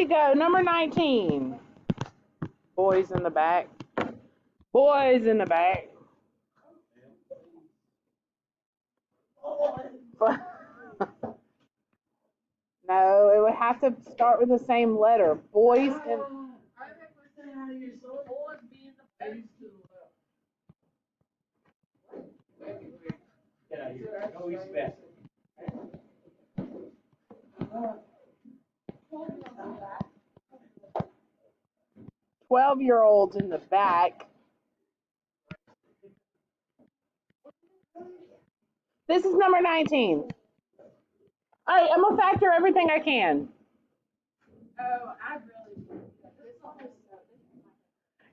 we go. Number 19. Boys in the back. Boys in the back. No, it would have to start with the same letter. Boys in. Get out of here. Go east fast. 12-year-olds in the back. This is number 19. All right, I'm going to factor everything I can. Oh, I really.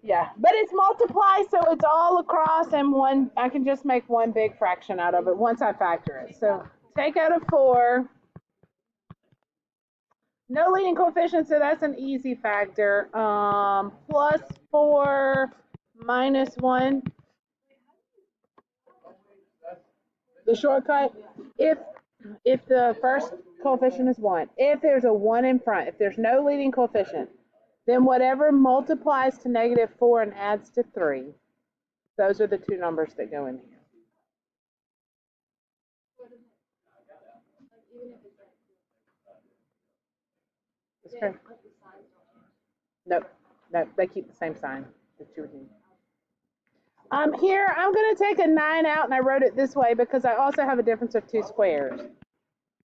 Yeah, but it's multiply, so it's all across, and one. I can just make one big fraction out of it once I factor it. So take out a 4. No leading coefficient, so that's an easy factor. Plus 4 minus 1. The shortcut, if the first coefficient is 1, if there's a 1 in front, if there's no leading coefficient, then whatever multiplies to -4 and adds to 3, those are the two numbers that go in here. Okay. Nope, they keep the same sign that you would need. Here, I'm going to take a 9 out, and I wrote it this way because I also have a difference of 2 squares.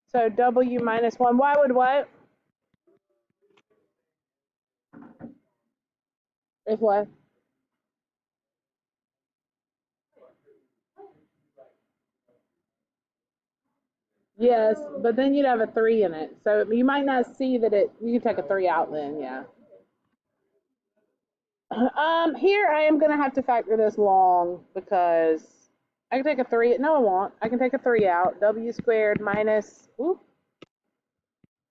So W minus 1, y would what? If what? Yes, but then you'd have a 3 in it. So you might not see that you can take a 3 out then, yeah. Here I am going to have to factor this long because I can take a 3. No, I won't. I can take a 3 out. W squared minus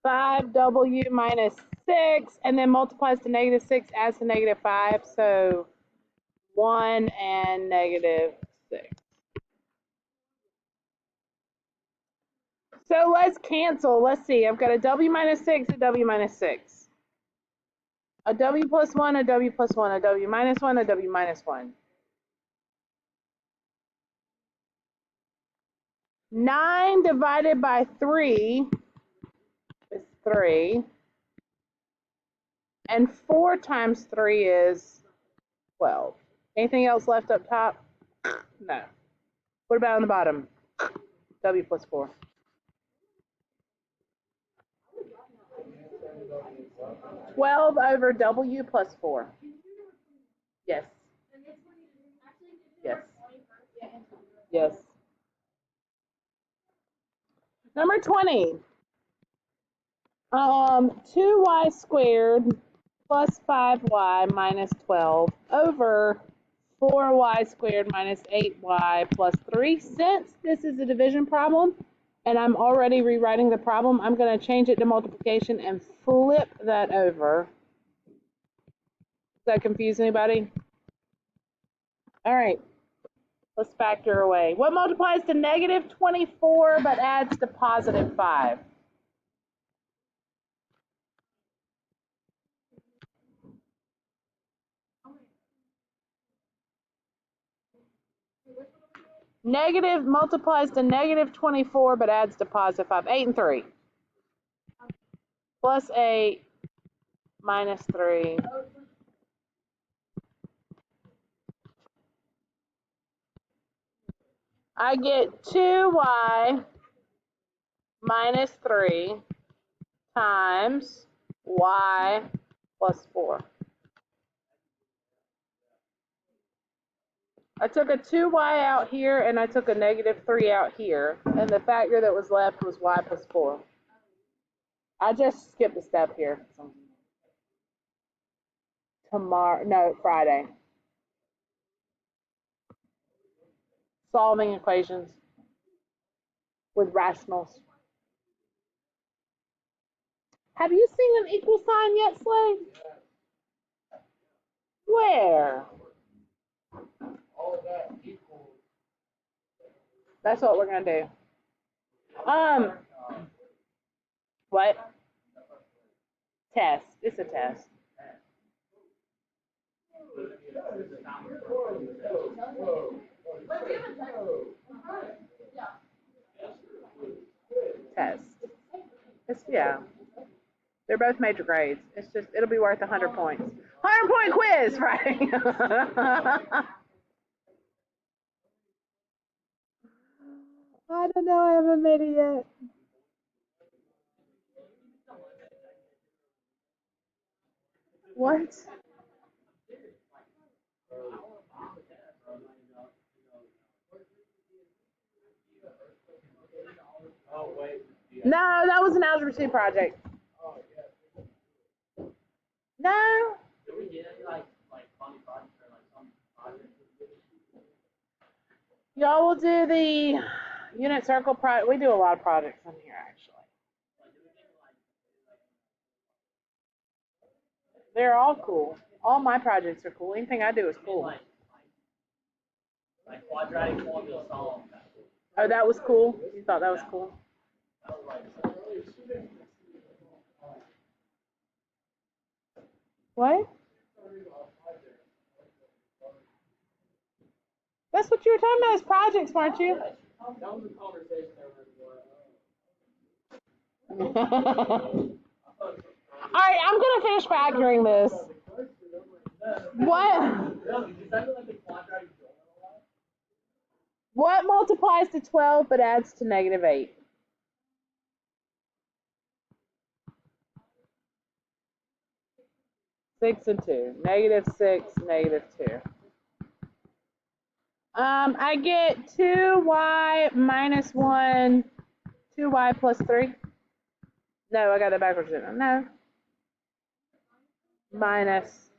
5W minus 6, and then multiplies to -6, adds to -5. So 1 and -6. So let's cancel. Let's see. I've got a W minus 6, a W minus 6. A W plus 1, a W plus 1, a W minus 1, a W minus 1. 9 divided by 3 is 3. And 4 times 3 is 12. Anything else left up top? No. What about on the bottom? W plus 4. 12 over W plus 4. Yes. Yes. Yes. Number 20. 2y squared plus 5y minus 12 over 4y squared minus 8y plus 3. Since this is a division problem and I'm already rewriting the problem, I'm going to change it to multiplication and flip that over. Does that confuse anybody? All right, let's factor away. What multiplies to -24 but adds to +5? Negative multiplies to -24 but adds to +5. 8 and 3. Plus 8 minus 3. I get 2y minus 3 times y plus 4. I took a 2y out here and I took a -3 out here, and the factor that was left was y plus 4. I just skipped a step here. Friday. Solving equations with rationals. Have you seen an equal sign yet, Slade? Where? That's what we're gonna do. What? Test. It's a test. Test. Yeah. They're both major grades. It's just, it'll be worth 100 points. 100-point quiz, right? I don't know. I haven't made it yet. What? No, that was an Algebra 2 project. No. Y'all will do the unit circle project. We do a lot of projects in here, actually. They're all cool. All my projects are cool. Anything I do is cool. Like quadratic formula solve. Oh, that was cool? You thought that was cool? What? That's what you were talking about as projects, weren't you? That was a conversation All right, I'm going to finish factoring this. What? What multiplies to 12 but adds to -8? Six and 2. -6, -2. I get 2y minus 1, 2y plus 3. No, I got it backwards. No. Minus.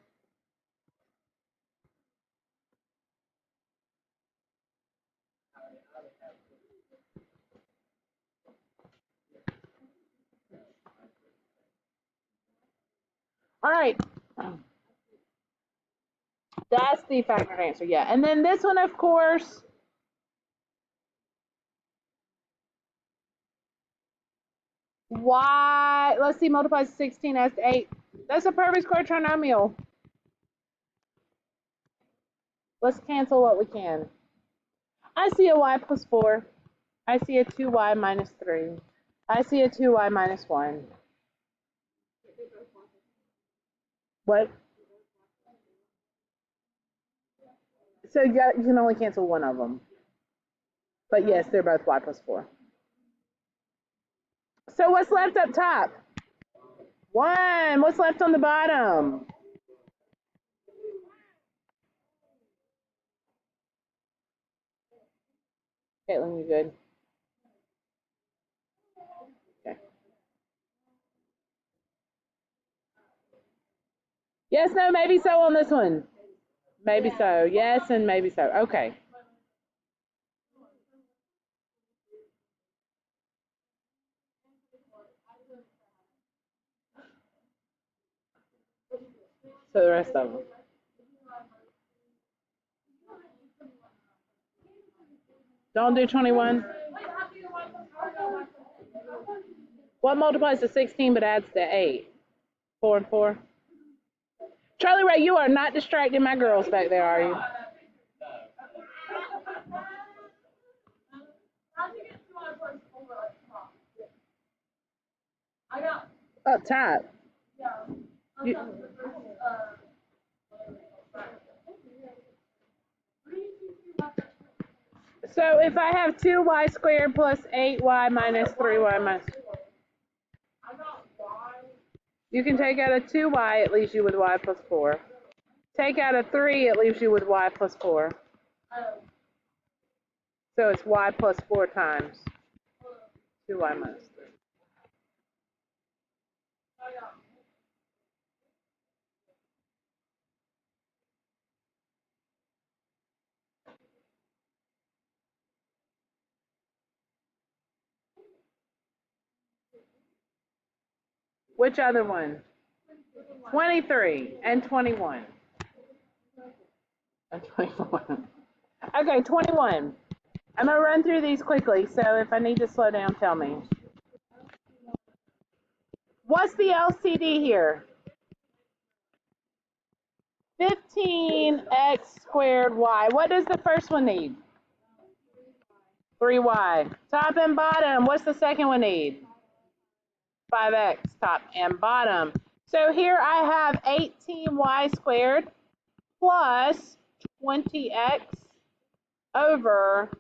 All right. That's the factored answer, yeah. And then this one, of course, y, let's see, multiplies 16 as to 8. That's a perfect square trinomial. Let's cancel what we can. I see a y plus 4. I see a 2y minus 3. I see a 2y minus 1. What? So you can only cancel one of them. But yes, they're both y plus 4. So what's left up top? 1. What's left on the bottom? Caitlin, you good? Okay. Yes, no, maybe so on this one. Maybe so. Yes, and maybe so. Okay. So the rest of them. Don't do 21. What multiplies to 16 but adds to 8? 4 and 4. Charlie Ray, you are not distracting my girls back there, are you? Up top. You, so if I have 2y squared plus 8y minus 3y minus, you can take out a 2y, it leaves you with y plus 4. Take out a 3, it leaves you with y plus 4. So it's y plus 4 times 2y minus 3. Which other one? 23 and 21. And 21. Okay, 21. I'm going to run through these quickly, so if I need to slow down, tell me. What's the LCD here? 15x squared y. What does the first one need? 3y. Top and bottom. What's the second one need? 5x, top and bottom. So here I have 18y squared plus 20x over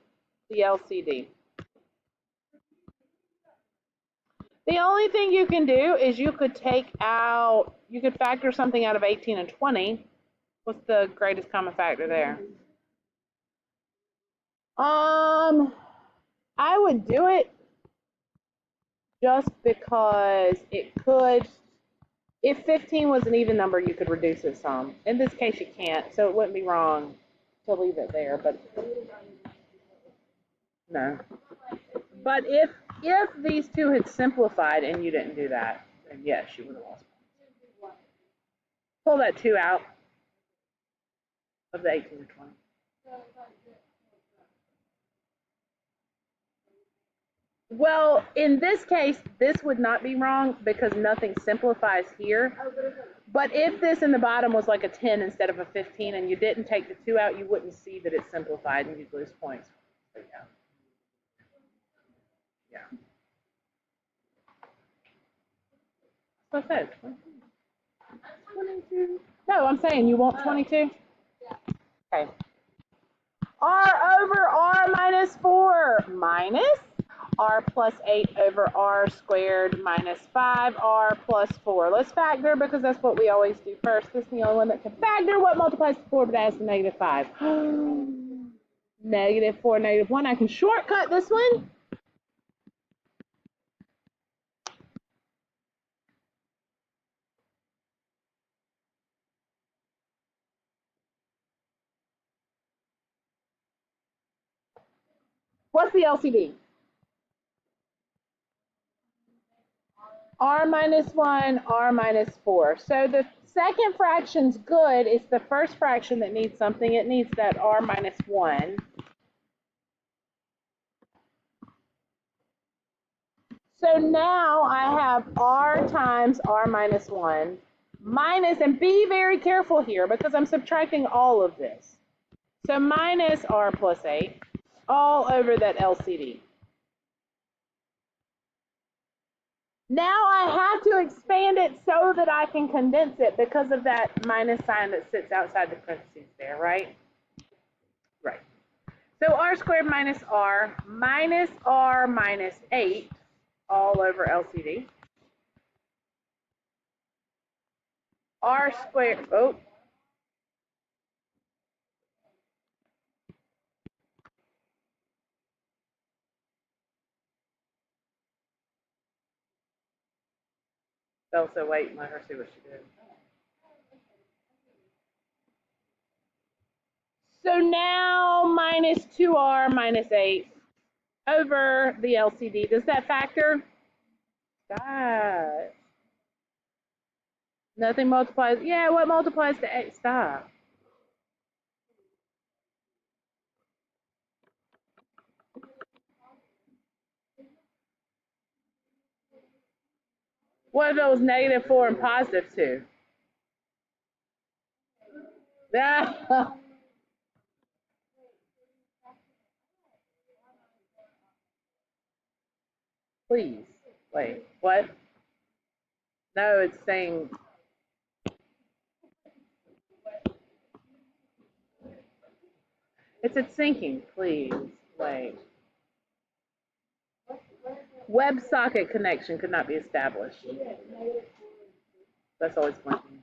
the LCD. The only thing you can do is you could factor something out of 18 and 20. What's the greatest common factor there? I would do it just because it could. If 15 was an even number, you could reduce it some. In this case, you can't, so it wouldn't be wrong to leave it there, but no. But if these two had simplified and you didn't do that, then yes, you would have lost. Pull that 2 out of the 18 to 20. Well, in this case, this would not be wrong because nothing simplifies here. But if this in the bottom was like a 10 instead of a 15 and you didn't take the 2 out, you wouldn't see that it's simplified and you'd lose points. So, yeah. What's that? 22. No, I'm saying you want 22? Okay. R over R minus 4 minus R plus 8 over R squared minus 5R plus 4. Let's factor because that's what we always do first. This is the only one that can factor. What multiplies to 4 but adds to negative 5? Negative 4, negative 1. I can shortcut this one. What's the LCD? R minus 1, R minus 4. So the second fraction's good. It's the first fraction that needs something. It needs that R minus 1. So now I have R times R minus 1 minus, and be very careful here because I'm subtracting all of this. So minus R plus 8 all over that LCD. Now I have to expand it so that I can condense it because of that minus sign that sits outside the parentheses there, right? Right. So R squared minus R minus 8 all over LCD. R squared, oh. Elsa, wait, let her see what she did. So now minus 2R minus 8 over the LCD. Does that factor? Stop. Nothing multiplies. Yeah, what multiplies to 8? Stop. What if it was negative 4 and positive 2? Please. Wait, what? No, it's saying. It's at syncing, please. Wait. WebSocket connection could not be established. That's always blinking.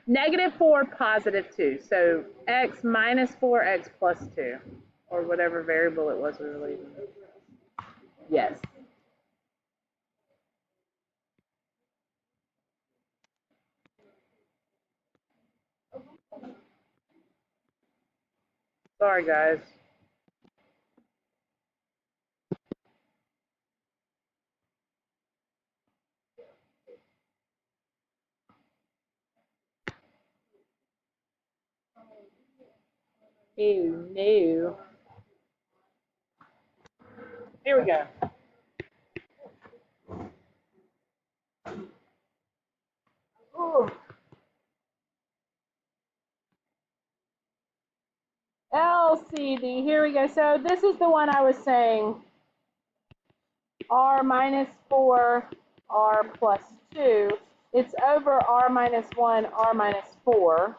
Negative 4, positive 2. So x minus 4x plus 2, or whatever variable it was we were leaving. Yes. Sorry, guys. Ew, no. Here we go. Ooh. LCD, here we go. So this is the one I was saying, r minus 4, r plus 2. It's over r minus 1, r minus 4.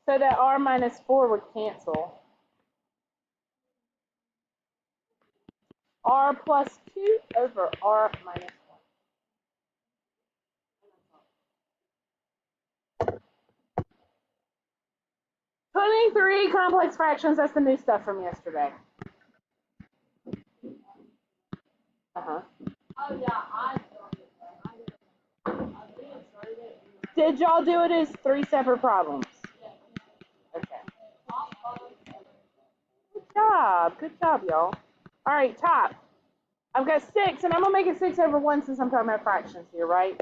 So that r minus 4 would cancel. R plus 2 over r minus 1. 23 complex fractions, that's the new stuff from yesterday. Uh-huh. Oh yeah, I started it. Did y'all do it as 3 separate problems? Okay. Good job, y'all. All right, top. I've got 6, and I'm going to make it 6 over 1 since I'm talking about fractions here, right?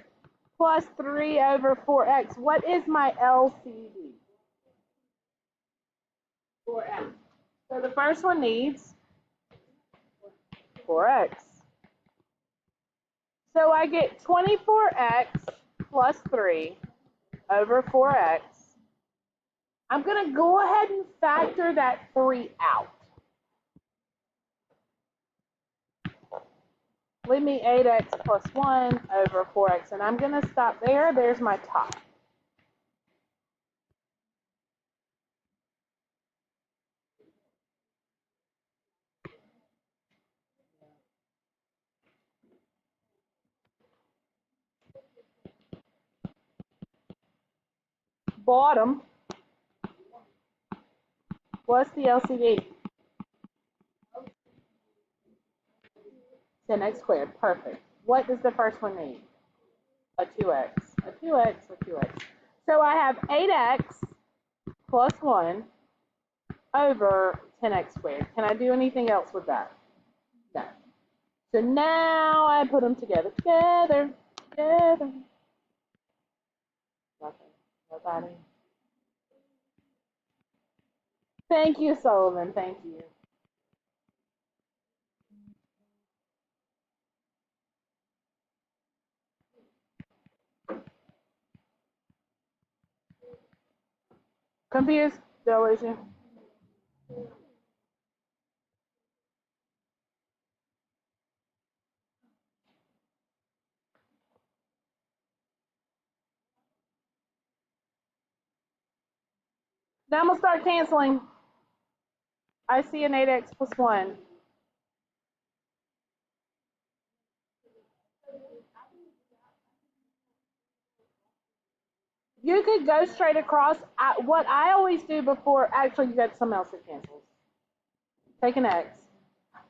Plus 3 over 4x. What is my LCD? 4x. So the first one needs 4x. So I get 24x plus 3 over 4x. I'm going to go ahead and factor that 3 out. Leave me 8x plus 1 over 4x. And I'm going to stop there. There's my top. Bottom. What's the LCD? 10x squared. Perfect. What does the first one need? A 2x. A 2x, a 2x. So I have 8x plus 1 over 10x squared. Can I do anything else with that? No. So now I put them together. Together. Nothing. Nobody. Thank you, Sullivan. Thank you. Confused? Delusion? Now I'm going to start canceling. I see an 8x plus 1. You could go straight across. What I always do before, actually, you got something else that cancels. Take an x.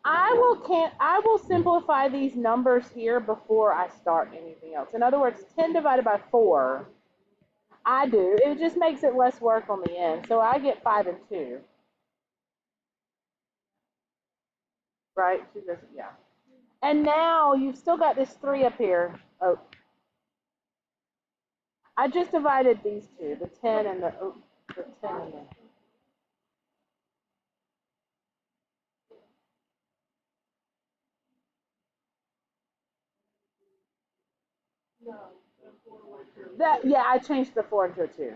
I will simplify these numbers here before I start anything else. In other words, 10 divided by 4. I do. It just makes it less work on the end. So I get 5 and 2. Right? Yeah. And now you've still got this 3 up here. Oh. I just divided these two, the 10 and the 10 and the... Yeah, I changed the 4 into a 2.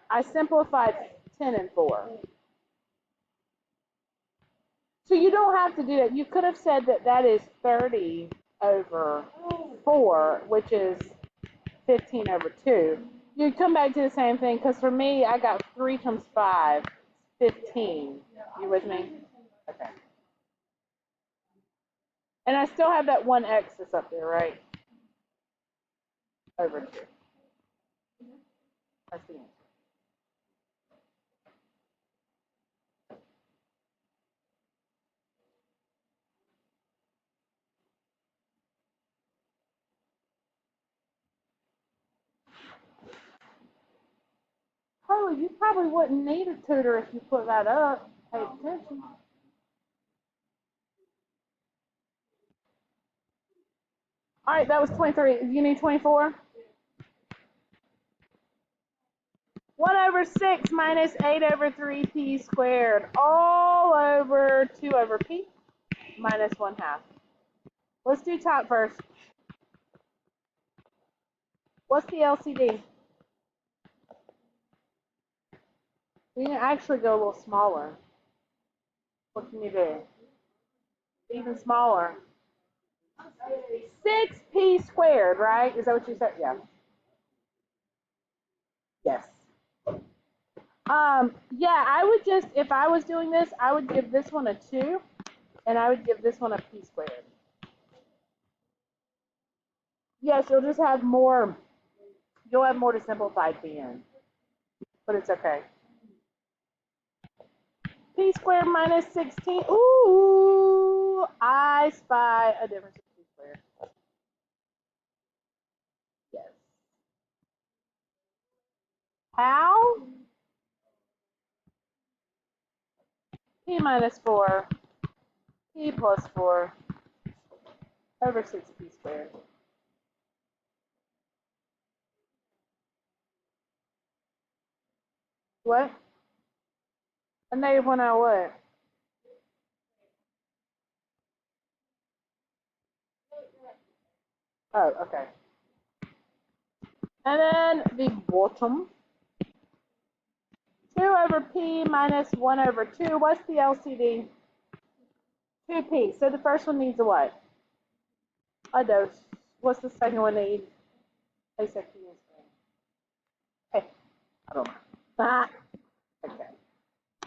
I simplified 10 and 4. So you don't have to do that. You could have said that that is 30 over 4, which is 15 over 2. You'd come back to the same thing, because for me, I got 3 times 5, 15. You with me? Okay. And I still have that 1x that's up there, right? Over 2. That's the answer. Carly, you probably wouldn't need a tutor if you put that up. Pay attention. All right, that was 23. You need 24? 1 over 6 minus 8 over 3p squared, all over 2 over p minus 1/2. Let's do top first. What's the LCD? You can actually go a little smaller. What can you do? Even smaller. 6p squared, right? Is that what you said? Yeah. Yes. Yeah, I would just, if I was doing this, I would give this one a 2, and I would give this one a p squared. Yes, you'll just have more, you'll have more to simplify at the end, but it's okay. P squared minus 16, ooh, I spy a difference in p squared. Yes. How? P minus 4, p plus 4, over 6p squared. What? A negative 1 out of what? Oh, okay. And then the bottom. 2 over p minus 1 over 2. What's the LCD? 2p. So the first one needs a what? A dose. What's the second one need? A second. Hey, I don't know. Ah, okay.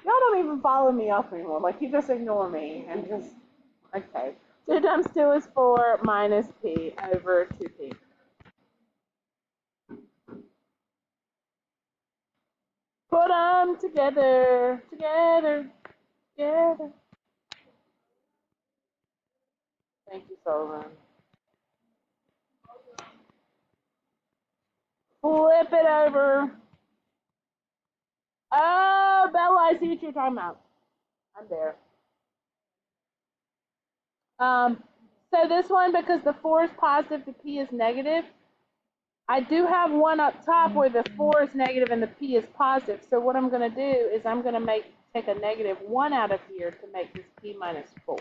Y'all don't even follow me up anymore. Like, you just ignore me and just, okay. 2 times 2 is 4 minus p over 2p. Put them together, together, together. Thank you, Sullivan. Flip it over. Oh, Bella, I see what you're talking about. I'm there. So this one, because the 4 is positive, the p is negative. I do have one up top where the 4 is negative and the p is positive. So what I'm going to do is I'm going to take a negative 1 out of here to make this p minus 4.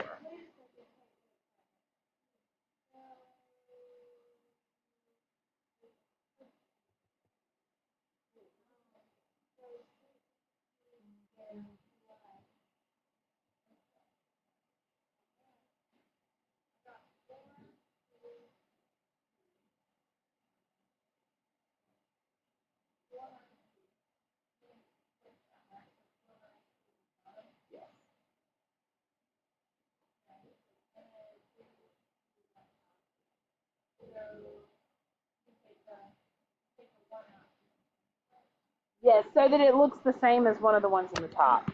Yes, so that it looks the same as one of the ones in the top.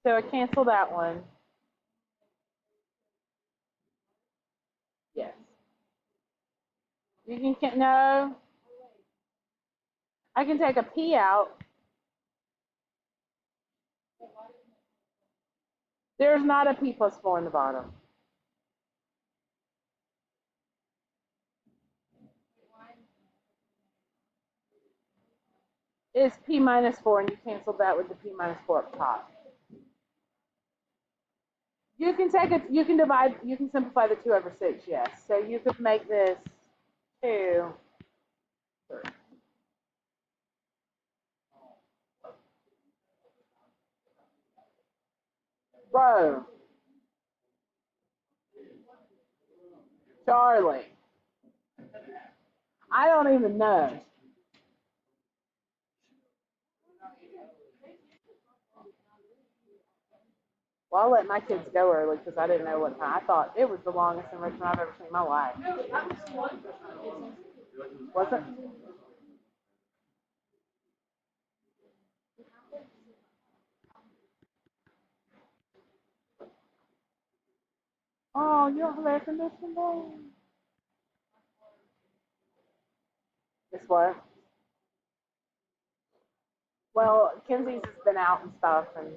So I cancel that one. Yes. You can, no. I can take a p out. There's not a p plus 4 in the bottom. It's p minus 4, and you cancel that with the p minus 4 up top. You can take it, you can divide, you can simplify the 2 over 6, yes. So you could make this 2, 3. Bro. Charlie. I don't even know. Well, I'll let my kids go early because I didn't know what time. I thought it was the longest enrichment I've ever seen in my life. Was it? Oh, you don't have air conditioning? Guess what? Well, Kenzie's has been out and stuff, and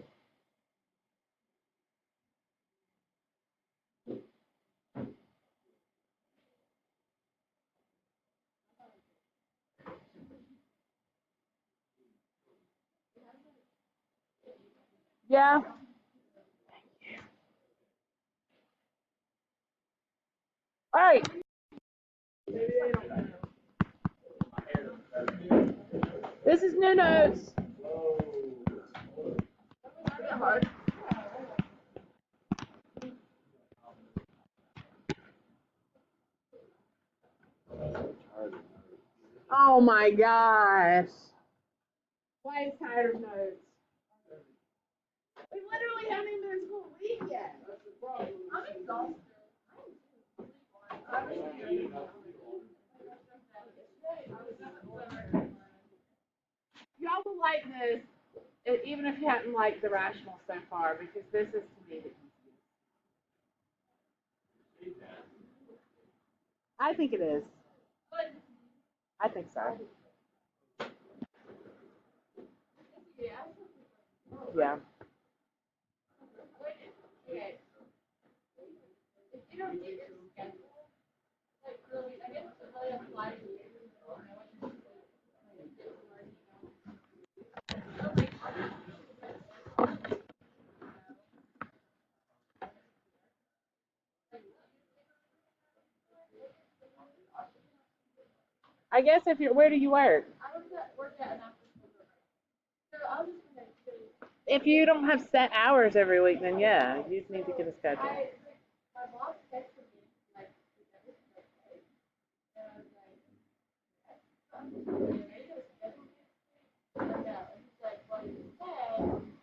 yeah. All right. This is new notes. Oh my gosh. Why is tired of notes? We literally haven't even been in school a week yet. I'm exhausted. Y'all will like this, even if you haven't liked the rational so far, because this is to me the easiest. I think it is. I think so. Yeah. Okay. If you don't get your schedule, like really, I guess it really applies to you. I guess if you're, where do you work? I work at an after school program. So I was just gonna say, If you don't have set hours every week, then yeah, you just need to get a schedule. my boss texted me like every Thursday, and I was like, I'm just gonna make a schedule. And he's like, well, you said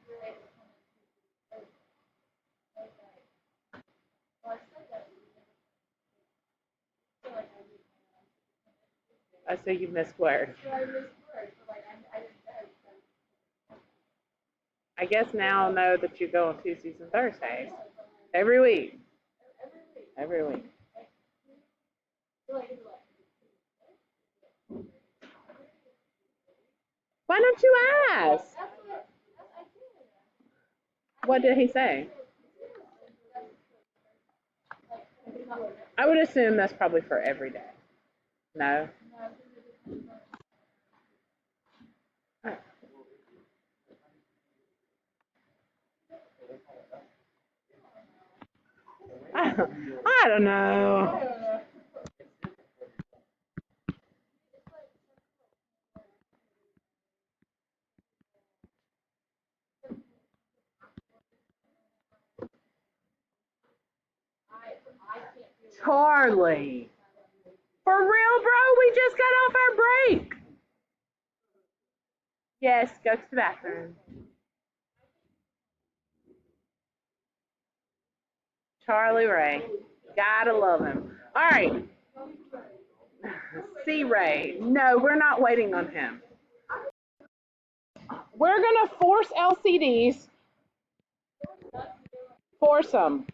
you're able to come in Tuesday. I was like, well, I said that we were so like I didn't I say you missed work. so I missed work, so like I didn't know. I guess now I'll know that you go on Tuesdays and Thursdays. Every week. Every week. So like, Why don't you ask? I did. What did he say? I would assume that's probably for every day. No? I don't know. Charlie. For real, bro? We just got off our break. Yes, go to the bathroom. Charlie Ray. Gotta love him. All right. C. Ray. No, we're not waiting on him. We're going to force LCDs. Force them.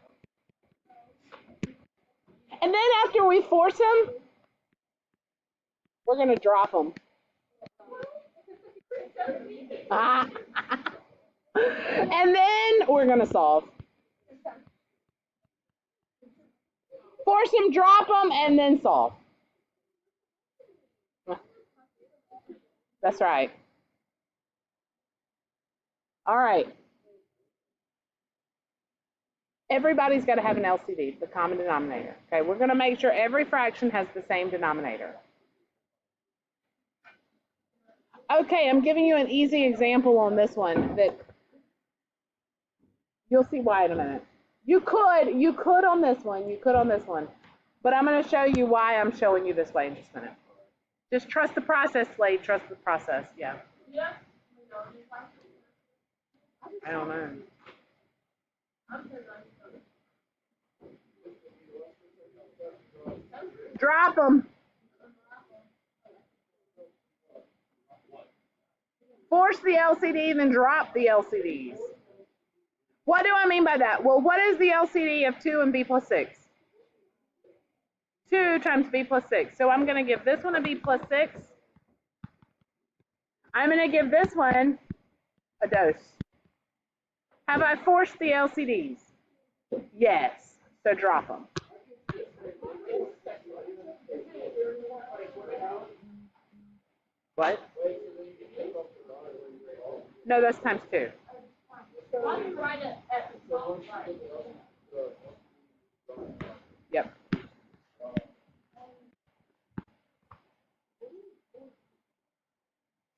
And then after we force them, we're going to drop them. And then we're going to solve. Force them, drop them, and then solve. That's right. All right. Everybody's got to have an LCD, the common denominator. Okay, we're going to make sure every fraction has the same denominator. Okay, I'm giving you an easy example on this one that you'll see why in a minute. You could on this one, but I'm going to show you why I'm showing you this way in just a minute. Just trust the process, Slade. Trust the process. Yeah. I don't know. Drop them. Force the LCD, then drop the LCDs. What do I mean by that? Well, what is the LCD of 2 and b plus 6? 2 times b plus 6. So I'm going to give this one a b plus 6. I'm going to give this one a dose. Have I forced the LCDs? Yes. So drop them. What? No, that's times 2. Yep.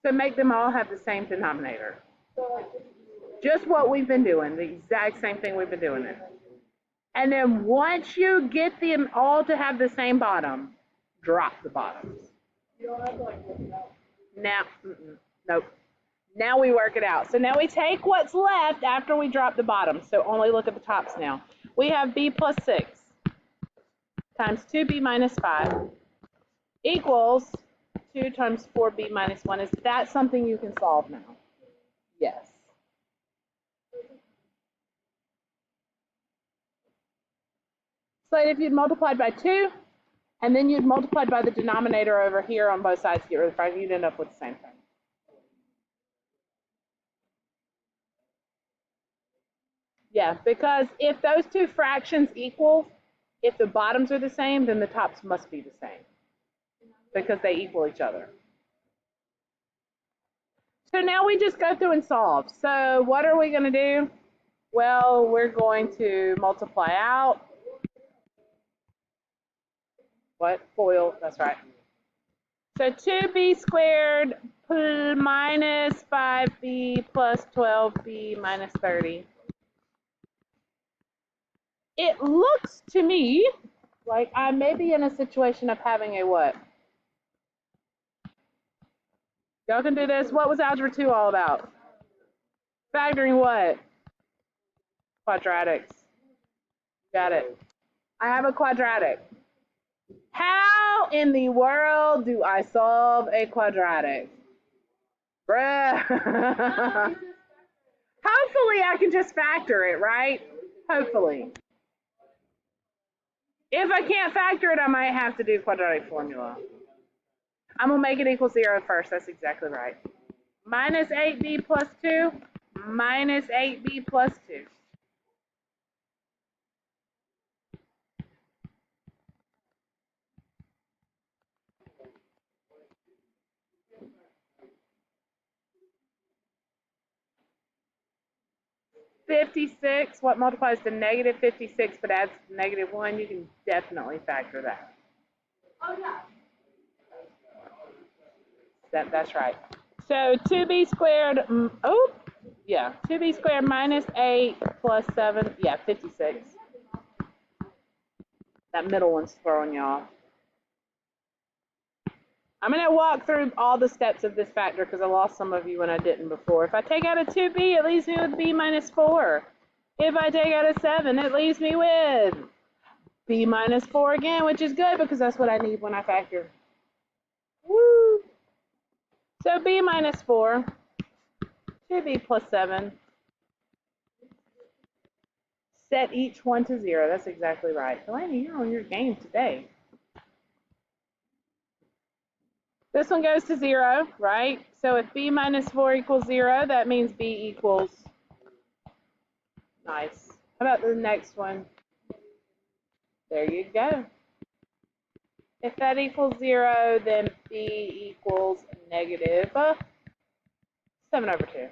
So make them all have the same denominator. Just what we've been doing, the exact same thing we've been doing it. And then once you get them all to have the same bottom, drop the bottoms. Now, nope. Now we work it out. So now we take what's left after we drop the bottoms. So only look at the tops now. We have b plus 6 times 2b minus 5 equals 2 times 4b minus 1. Is that something you can solve now? Yes. So if you'd multiplied by 2, and then you'd multiplied by the denominator over here on both sides to get rid of the fraction, you'd end up with the same thing. Yeah, because if those two fractions equal, if the bottoms are the same, then the tops must be the same because they equal each other. So now we just go through and solve. So what are we going to do? Well, we're going to multiply out. What? FOIL, that's right. So 2b squared minus 5b plus 12b minus 30. It looks to me like I may be in a situation of having a what? Y'all can do this. What was Algebra 2 all about? Factoring what? Quadratics. Got it. I have a quadratic. How in the world do I solve a quadratic? Bruh. Hopefully I can just factor it, right? Hopefully. If I can't factor it, I might have to do quadratic formula. I'm going to make it equal 0 first. That's exactly right. Minus 8b plus 2 minus 8b plus 2. $56, what multiplies to negative 56 but adds negative 1? You can definitely factor that. Oh, yeah. That's right. So 2b squared, 2b squared minus 8 plus 7, 56. That middle one's throwing you off. I'm going to walk through all the steps of this factor because I lost some of you when I didn't before. If I take out a 2b, it leaves me with b minus 4. If I take out a 7, it leaves me with b minus 4 again, which is good because that's what I need when I factor. Woo! So b minus 4, 2b plus 7. Set each one to 0. That's exactly right. Delaney, you're on your game today. This one goes to 0, right? So if b minus 4 equals 0, that means b equals, nice. How about the next one? There you go. If that equals 0, then b equals negative 7 over 2.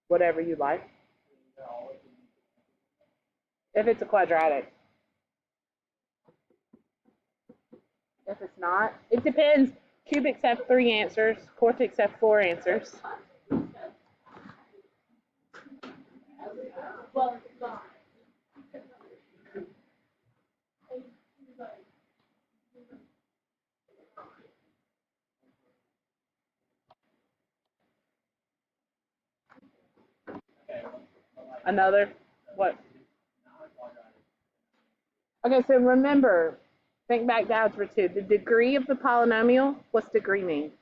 Whatever you like. If it's a quadratic. If it's not, it depends. Cubics have 3 answers. Quartics have 4 answers. Well, it's not. Another? What? Okay, so remember, think back to Algebra 2. The degree of the polynomial, what's degree mean?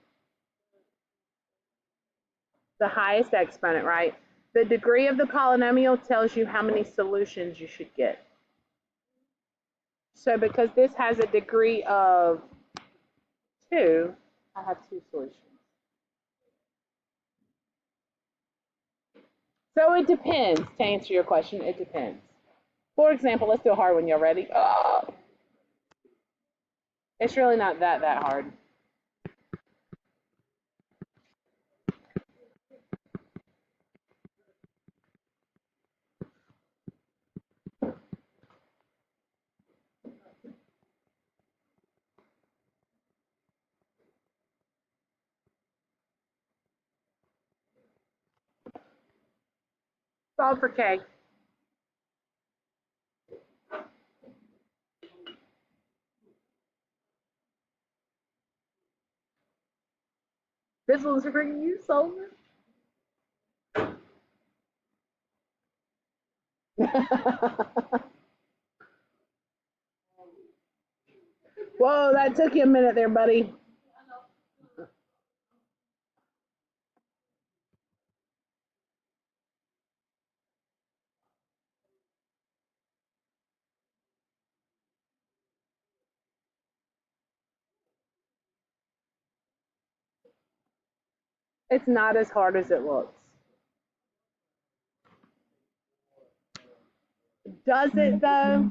The highest exponent, right? The degree of the polynomial tells you how many solutions you should get. So because this has a degree of 2, I have 2 solutions. So it depends, to answer your question, it depends. For example, let's do a hard one. Y'all ready? It's really not that hard. Solve for K. This one's for you, Solver. Whoa, that took you a minute there, buddy. It's not as hard as it looks. Does it though?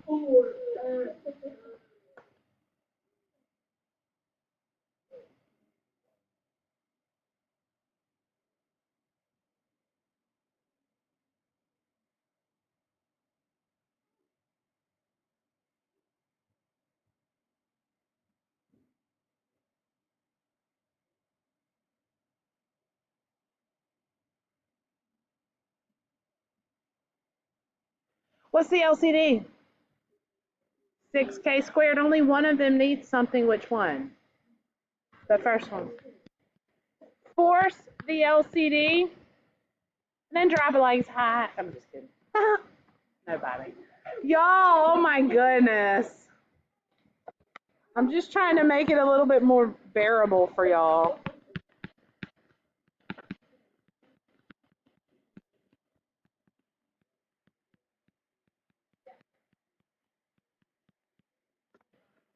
What's the LCD? 6K squared. Only one of them needs something. Which one? The first one. Force the LCD, then drop it like it's hot. I'm just kidding. Nobody. Y'all, oh my goodness. I'm just trying to make it a little bit more bearable for y'all.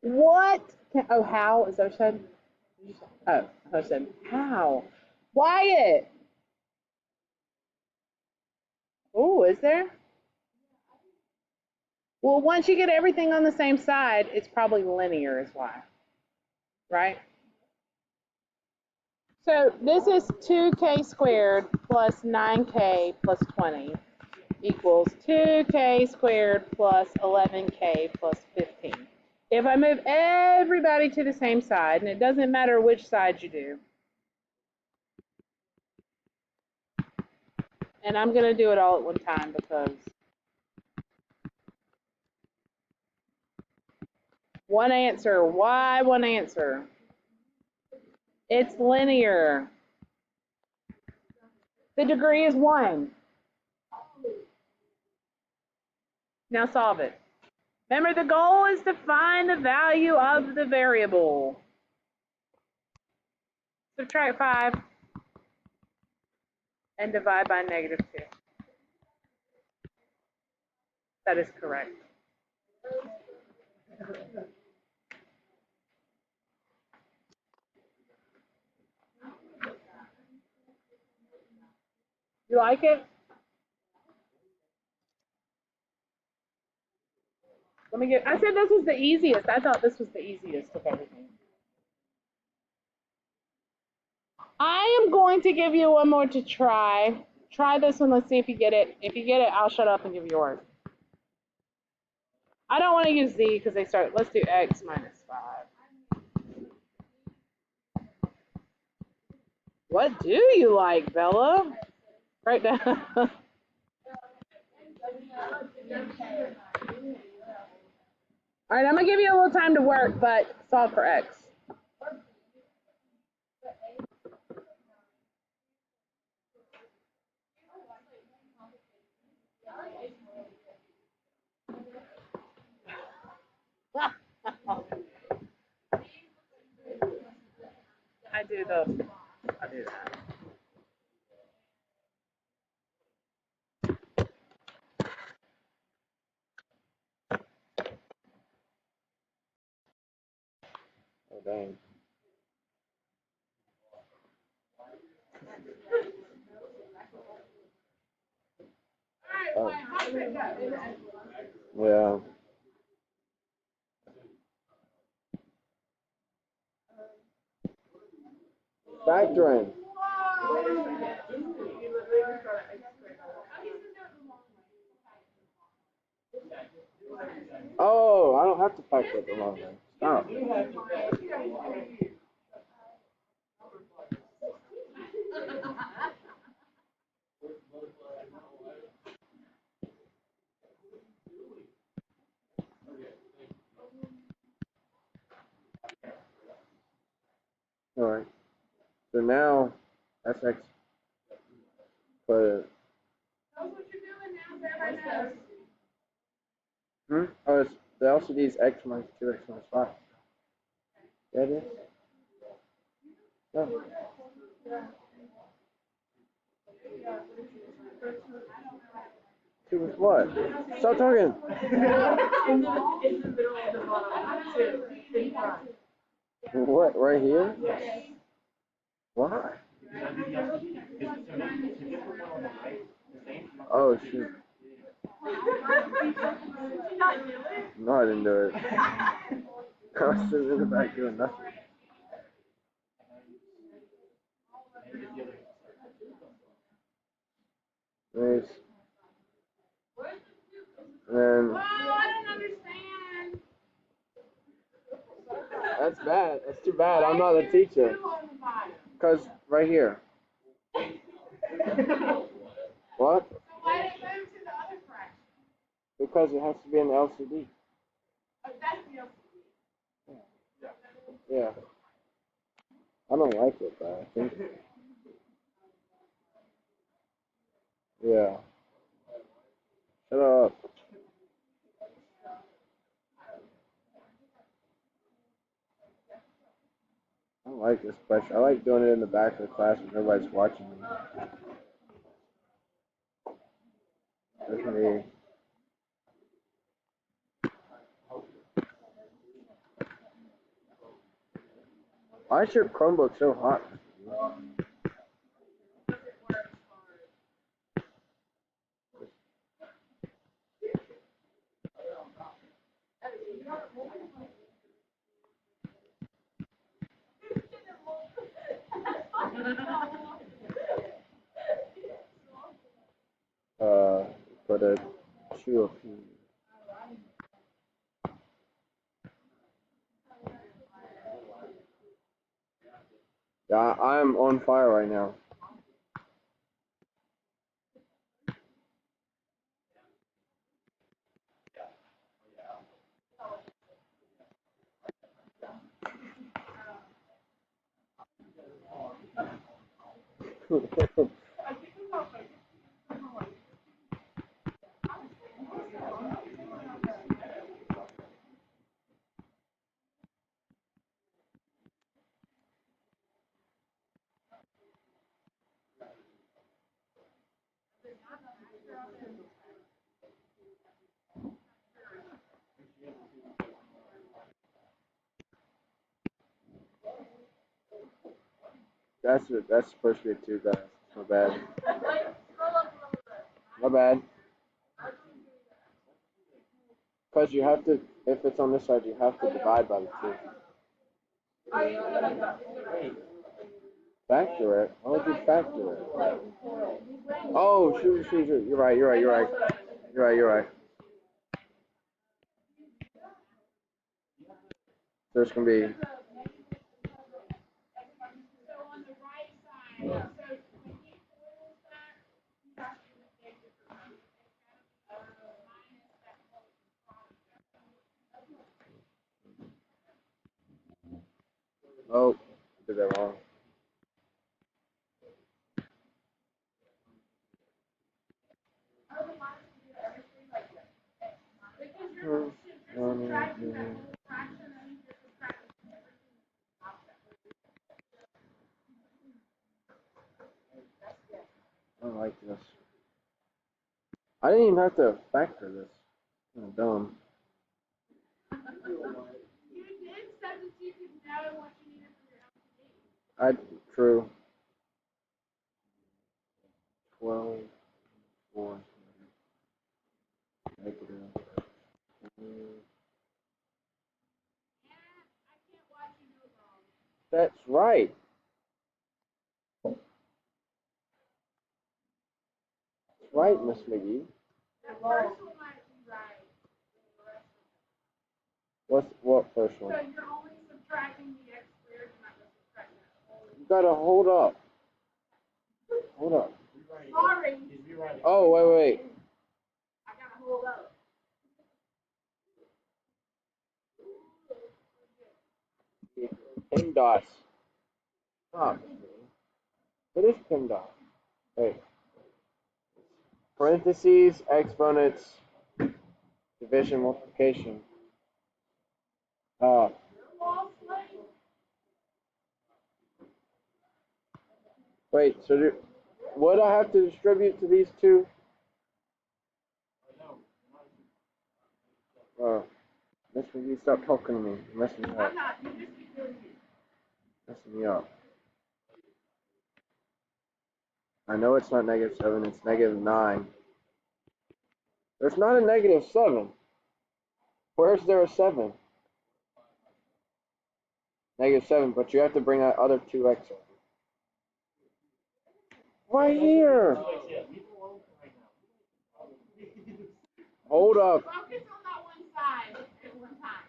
What? Oh, how? Is that what you said? Oh, I said, how? Wyatt. Oh, is there? Well, once you get everything on the same side, it's probably linear is why. Right? So this is 2K squared plus 9K plus 20 equals 2K squared plus 11K plus 15. If I move everybody to the same side, and it doesn't matter which side you do, and I'm going to do it all at one time because one answer. Why one answer? It's linear. The degree is 1. Now solve it. Remember, the goal is to find the value of the variable. Subtract 5 and divide by -2. That is correct. You like it? I said this was the easiest. I thought this was the easiest of everything. I am going to give you one more to try. Try this one. Let's see if you get it. If you get it, I'll shut up and give you yours. I don't want to use Z because they start. Let's do X minus 5. What do you like, Bella? Right down. All right, I'm going to give you a little time to work, but solve for X. I do that. Oh, dang. Oh. Yeah. Factoring. Oh, I don't have to factor it the long way. Stop. Alright. So now that's x. But That's what you're doing now, so everybody knows. oh, it's the LCD is x minus 2x minus 5. Yeah, it is. No. Two is what? Stop talking. What? Right here? Why? Oh shoot. No, I didn't do it. I was sitting in the back doing nothing. Nice. And Oh, I don't understand. that's bad. That's too bad. I'm not the teacher. Cause right here. What? So why did it move to the other fraction? Because it has to be an LCD. Oh, that's the LCD. Yeah. I don't like it, but I think. Yeah. Shut up. I don't like this question. I like doing it in the back of the class when nobody's watching me. That's me. Why is your Chromebook so hot? For the shoe of you. Yeah, I am on fire right now. That's supposed to be 2 guys. My bad. My bad. Because you have to, if it's on this side, you have to divide by the 2. Factor it? Why would you factor it? Oh, shoot. You're right. There's going to be. So on the right side, so when he foils that, you have to make it minus that whole product. Oh, I did that wrong. Because you're subtracting that whole fraction and you're subtracting everything off that. I don't like this. I didn't even have to factor this. I'm dumb. You did so that you could know what you needed for your True. 12, 4, negative. That's right. That's right, Miss McGee. That first one might be right. What first one? So you're only subtracting the x squared, you're not going to subtract that whole. You gotta hold up. Hold up. Sorry. Oh, wait. I gotta hold up. PEMDAS. Stop. It is pinned off. Wait. Parentheses, exponents, division, multiplication. Wait, so what I have to distribute to these two? Miss McGee, stop talking to me. You're messing me up. Messing me up. I know it's not -7, it's -9. There's not a -7. Where's there a 7? -7, but you have to bring that other 2x over. Right here! Hold up. Focus on that one side at one time.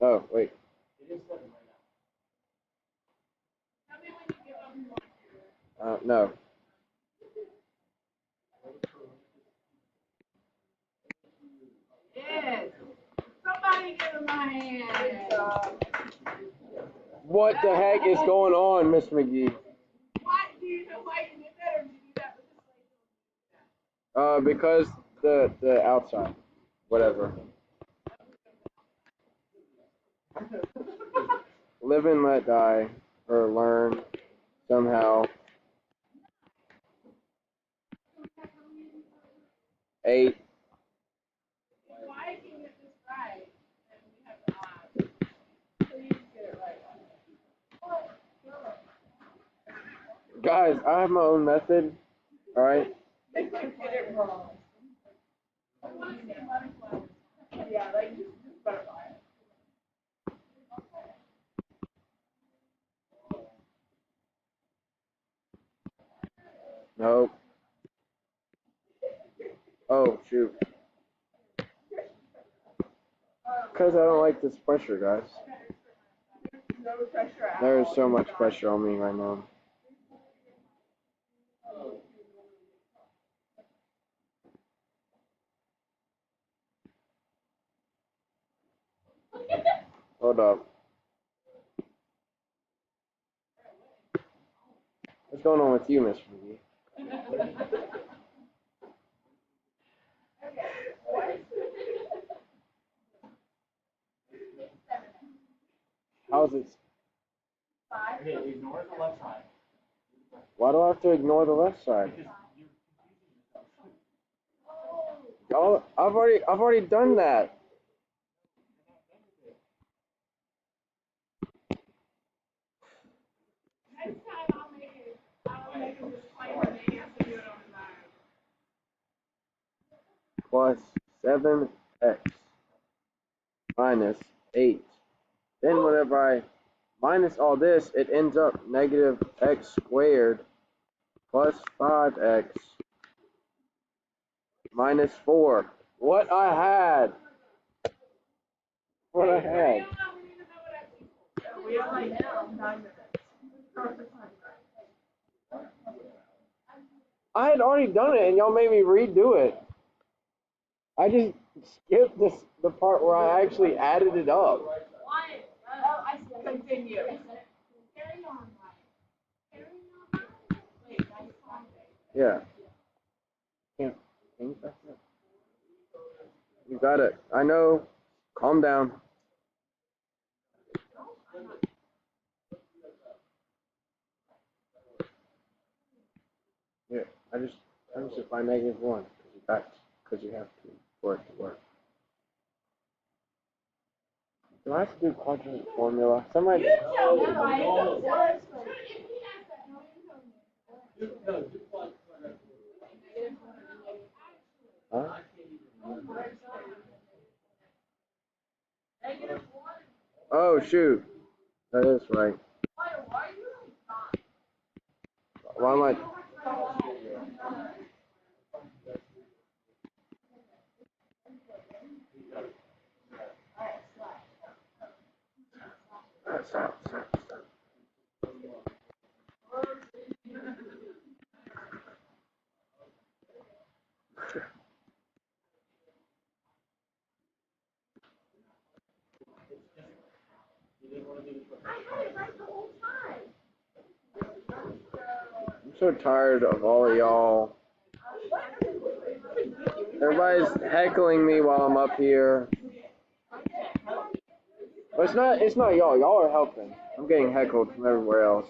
Oh, wait. Tell me when you give up you want to. No. Yes. Somebody give him a hand. What the heck is going on, Miss McGee? Why do you know why you did that, or did you do that with the slate? Because the outside. Whatever. Live and let die. Or learn somehow. 8. Why can you get this right? And we have the odds. Please get it right. Guys, I have my own method. Alright? Get it wrong. I want to see butterflies. Yeah, like just butterflies. Nope. Oh, shoot. Because I don't like this pressure, guys. No pressure at There is all. so much pressure on me right now. Hold up. What's going on with you, Miss McGee? How's it? Okay, ignore the left side. Why do I have to ignore the left side? Oh, I've already done that. Next time I'll make a disclaimer that you have to do it on the line. Plus 7x minus 8. Then whenever I minus all this, it ends up -x squared plus 5x minus 4. What I had. What I had. We have like 9 minutes. I had already done it, and y'all made me redo it. I just skipped the part where I actually added it up. Why? Oh, I see. Continue. Carry on, Mike. Carry on. Wait, nice song. Yeah. Can you back up? You got it. I know. Calm down. Yeah, I just find -1 because you have to for it to work. Do I have to do quadrant formula? Somebody. Tell me. Huh? Oh shoot, that is right. Why am I? Stop. had it right the whole time. I'm so tired of all of y'all. Everybody's heckling me while I'm up here. But it's not y'all. Y'all are helping. I'm getting heckled from everywhere else.